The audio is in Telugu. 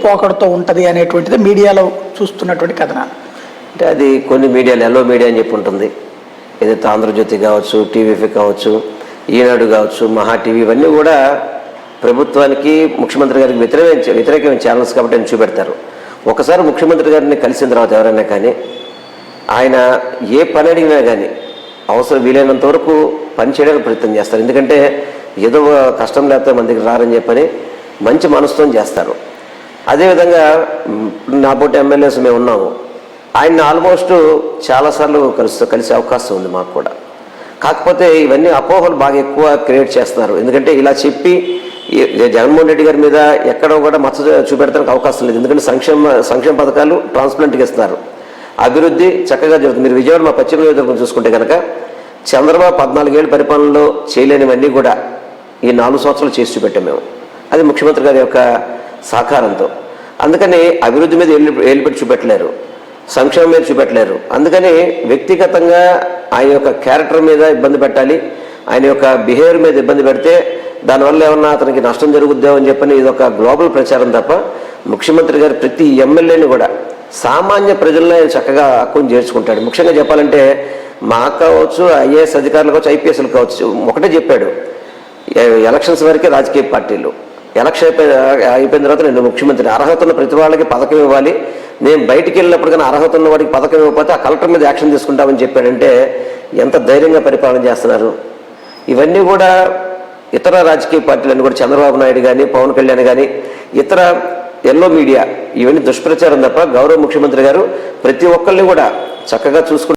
పోకడతో ఉంటుంది అనేటువంటిది మీడియాలో చూస్తున్నటువంటి కథనాలు. అంటే అది కొన్ని మీడియాలు ఎల్లో మీడియా అని చెప్పి ఉంటుంది. ఏదైతే ఆంధ్రజ్యోతి కావచ్చు, టీవీఫీ కావచ్చు, ఈనాడు కావచ్చు, మహా టీవీ, ఇవన్నీ కూడా ప్రభుత్వానికి ముఖ్యమంత్రి గారికి వ్యతిరేకమైన ఛానల్స్ కాబట్టి ఆయన చూపెడతారు. ఒకసారి ముఖ్యమంత్రి గారిని కలిసిన తర్వాత ఎవరైనా కానీ ఆయన ఏ పని అడిగినా కానీ అవసరం వీలైనంత వరకు పని చేయడానికి ప్రయత్నం చేస్తారు. ఎందుకంటే ఏదో కష్టం లేకపోతే మన దగ్గర రారని చెప్పని మంచి మనసుతో చేస్తారు. అదేవిధంగా నా పోటీ ఎమ్మెల్యేస్ మేము ఉన్నాము, ఆయన ఆల్మోస్ట్ చాలాసార్లు కలిసే అవకాశం ఉంది మాకు కూడా. కాకపోతే ఇవన్నీ అపోహలు బాగా ఎక్కువ క్రియేట్ చేస్తున్నారు. ఎందుకంటే ఇలా చెప్పి జగన్మోహన్ రెడ్డి గారి మీద ఎక్కడో కూడా మచ్చ చూపెడతానికి అవకాశం లేదు. ఎందుకంటే సంక్షేమ పథకాలు ట్రాన్స్ప్లాంట్గా ఇస్తున్నారు, అభివృద్ధి చక్కగా జరుగుతుంది. మీరు విజయవాడ మా పశ్చిమ నియోజకవర్గం చూసుకుంటే కనుక చంద్రబాబు 14 ఏళ్ళ పరిపాలనలో చేయలేనివన్నీ కూడా ఈ 4 సంవత్సరాలు చేసి చూపెట్టాం మేము. అది ముఖ్యమంత్రి గారి యొక్క సహకారంతో. అందుకని అభివృద్ధి మీద ఏలుపెట్టి చూపెట్టలేరు, సంక్షేమం మీద చూపెట్టలేరు. అందుకని వ్యక్తిగతంగా ఆయన యొక్క క్యారెక్టర్ మీద ఇబ్బంది పెట్టాలి, ఆయన యొక్క బిహేవియర్ మీద ఇబ్బంది పెడితే దానివల్ల ఏమన్నా అతనికి నష్టం జరుగుద్దామని అని చెప్పని ఇది ఒక గ్లోబల్ ప్రచారం తప్ప ముఖ్యమంత్రి గారు ప్రతి ఎమ్మెల్యేని కూడా సామాన్య ప్రజల్లో ఆయన చక్కగా హక్కును చేర్చుకుంటాడు. ముఖ్యంగా చెప్పాలంటే మాకు కావచ్చు, ఐఏఎస్ అధికారులు కావచ్చు, ఐపీఎస్లు కావచ్చు, ఒకటే చెప్పాడు, ఎలక్షన్స్ వరకే రాజకీయ పార్టీలు, ఎలక్షన్ అయిపోయిన తర్వాత నేను ముఖ్యమంత్రి, అర్హత ఉన్న ప్రతి వాళ్ళకి పథకం ఇవ్వాలి, నేను బయటికి వెళ్ళినప్పుడు కానీ అర్హత ఉన్న వాడికి పథకం ఇవ్వకపోతే ఆ కలెక్టర్ మీద యాక్షన్ తీసుకుంటామని చెప్పాడంటే ఎంత ధైర్యంగా పరిపాలన చేస్తున్నారు. ఇవన్నీ కూడా ఇతర రాజకీయ పార్టీలన్నీ కూడా చంద్రబాబు నాయుడు కానీ, పవన్ కళ్యాణ్ కానీ, ఇతర ఎల్లో మీడియా, ఇవన్నీ దుష్ప్రచారం తప్ప గౌరవ ముఖ్యమంత్రి గారు ప్రతి ఒక్కరిని కూడా చక్కగా చూసుకుంటారు.